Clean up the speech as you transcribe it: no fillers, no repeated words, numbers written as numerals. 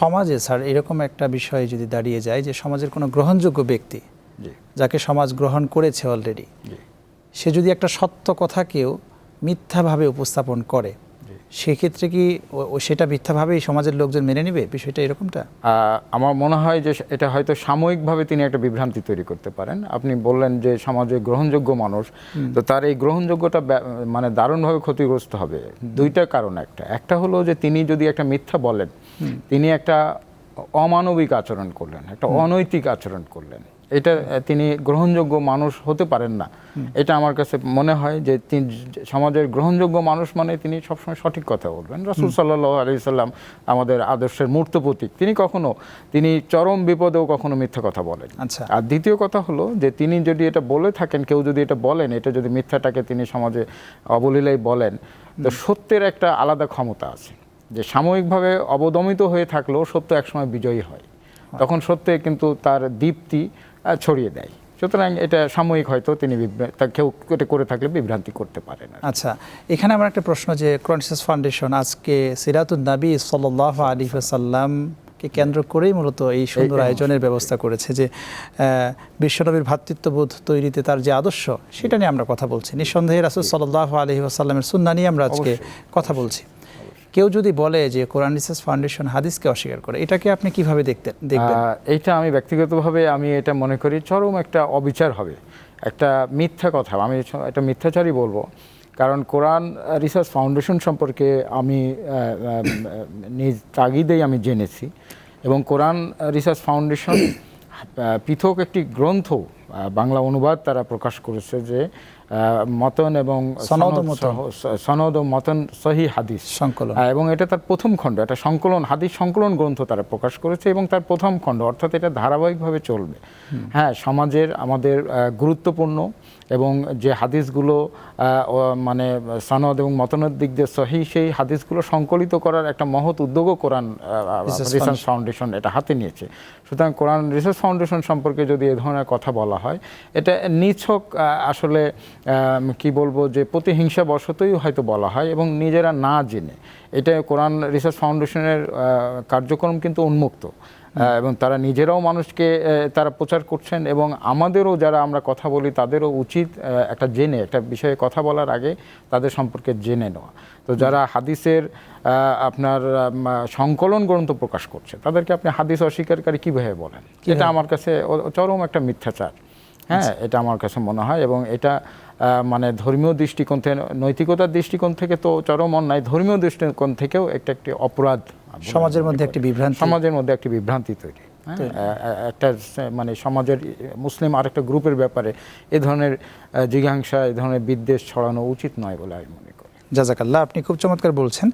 সমাজে স্যার এরকম একটা বিষয় যদি দাঁড়িয়ে যায় যে সমাজের কোনো গ্রহণযোগ্য ব্যক্তি যাকে সমাজ গ্রহণ করেছে অলরেডি, সে যদি একটা সত্য কথাকেও মিথ্যাভাবে উপস্থাপন করে, সেক্ষেত্রে কি সেটা মিথ্যাভাবেই সমাজের লোকজন মেনে নেবে? বিষয়টা এরকমটা আমার মনে হয় যে এটা হয়তো সাময়িকভাবে তিনি একটা বিভ্রান্তি তৈরি করতে পারেন। আপনি বললেন যে সমাজে গ্রহণযোগ্য মানুষ, তো তার এই গ্রহণযোগ্যতা মানে দারুণভাবে ক্ষতিগ্রস্ত হবে। দুইটা কারণ, একটা হলো যে তিনি যদি একটা মিথ্যা বলেন, তিনি একটা অমানবিক আচরণ করলেন, একটা অনৈতিক আচরণ করলেন, এটা তিনি গ্রহণযোগ্য মানুষ হতে পারেন না। এটা আমার কাছে মনে হয় যে সমাজের গ্রহণযোগ্য মানুষ মানে তিনি সবসময় সঠিক কথা বলবেন। রাসূল সাল্লাল্লাহু আলাইহি সাল্লাম আমাদের আদর্শের মূর্ত প্রতীক, তিনি চরম বিপদেও কখনো মিথ্যা কথা বলেন। আচ্ছা। আর দ্বিতীয় কথা হলো যে তিনি যদি এটা বলে থাকেন, কেউ যদি এটা বলেন, এটা যদি মিথ্যাটাকে তিনি সমাজে অবলীলায় বলেন, তো সত্যের একটা আলাদা ক্ষমতা আছে, যে সাময়িকভাবে অবদমিত হয়ে থাকলেও সত্য একসময় বিজয়ী হয়, তখন সত্যে কিন্তু তার দীপ্তি ছড়িয়ে দেয়। সুতরাং এটা সাময়িক, হয়তো তিনি কেউ এটা করে থাকলে বিভ্রান্তি করতে পারে না। আচ্ছা, এখানে আমার একটা প্রশ্ন, যে কোরআন রিসার্চ ফাউন্ডেশন আজকে সিরাতুন নবী সাল্লাল্লাহু আলাইহি ওয়াসাল্লামকে কেন্দ্র করেই মূলত এই সুন্দর আয়োজনের ব্যবস্থা করেছে, যে বিশ্বনবীর ভ্রাতৃত্ববোধ তৈরিতে তার যে আদর্শ, সেটা নিয়ে আমরা কথা বলছি। নিঃসন্দেহে রাসূল সাল্লাল্লাহু আলাইহি ওয়াসাল্লামের সুন্নাহ নিয়ে আমরা আজকে কথা বলছি। কেউ যদি বলে যে কোরআন রিসার্চ ফাউন্ডেশন হাদিসকে অস্বীকার করে, এটাকে আপনি কিভাবে দেখবেন? এইটা আমি ব্যক্তিগতভাবে আমি এটা মনে করি চরম একটা অবিচার হবে, একটা মিথ্যা কথা, আমি একটা মিথ্যাচারই বলবো। কারণ কোরআন রিসার্চ ফাউন্ডেশন সম্পর্কে আমি নিজ তাগিদেই আমি জেনেছি, এবং কোরআন রিসার্চ ফাউন্ডেশন পৃথক একটি গ্রন্থ বাংলা অনুবাদ তারা প্রকাশ করেছে, যে মতন এবং সনদ ও মতন সহি হাদিস সংকলন, এবং এটা তার প্রথম খণ্ড, এটা সংকলন, হাদিস সংকলন গ্রন্থ তারা প্রকাশ করেছে, এবং তার প্রথম খণ্ড, অর্থাৎ এটা ধারাবাহিকভাবে চলবে। হ্যাঁ, সমাজের আমাদের গুরুত্বপূর্ণ এবং যে হাদিসগুলো মানে সনদ এবং মতনের দিক দিয়ে সহি, সেই হাদিসগুলো সংকলিত করার একটা মহৎ উদ্যোগও কোরআন রিসার্চ ফাউন্ডেশন এটা হাতে নিয়েছে। সুতরাং কোরআন রিসার্চ ফাউন্ডেশন সম্পর্কে যদি এ ধরনের কথা বলা হয়, এটা নিছক আসলে কি বলবো, যে প্রতিহিংসা বশতই হয়তো বলা হয়, এবং নিজেরা না জেনে। এটা কোরআন রিসার্চ ফাউন্ডেশনের কার্যক্রম কিন্তু উন্মুক্ত, এবং তারা নিজেরাও মানুষকে তারা প্রচার করছেন, এবং আমাদেরও যারা আমরা কথা বলি তাদেরও উচিত একটা জেনে, একটা বিষয়ে কথা বলার আগে তাদের সম্পর্কে জেনে নেওয়া। তো যারা হাদিসের আপনার সংকলন গ্রন্থ প্রকাশ করছে, তাদেরকে আপনি হাদিস অস্বীকারী কীভাবে বলেন? এটা আমার কাছে চরম একটা মিথ্যাচার। হ্যাঁ, এটা আমার কাছে মনে হয়, এবং এটা মানে ধর্মীয় দৃষ্টিকোণ থেকে, নৈতিকতার দৃষ্টিকোণ থেকে তো চরম অন্যায়, ধর্মীয় দৃষ্টিকোণ থেকেও একটি অপরাধ, সমাজের মধ্যে একটি বিভ্রান্তি তৈরি। একটা মানে সমাজের মুসলিম আরেকটা গ্রুপের ব্যাপারে এ ধরনের জিজ্ঞাসা, এ ধরনের বিদ্বেষ ছড়ানো উচিত নয় বলে আমি মনে করি। জাযাকাল্লাহ, আপনি খুব চমৎকার বলছেন।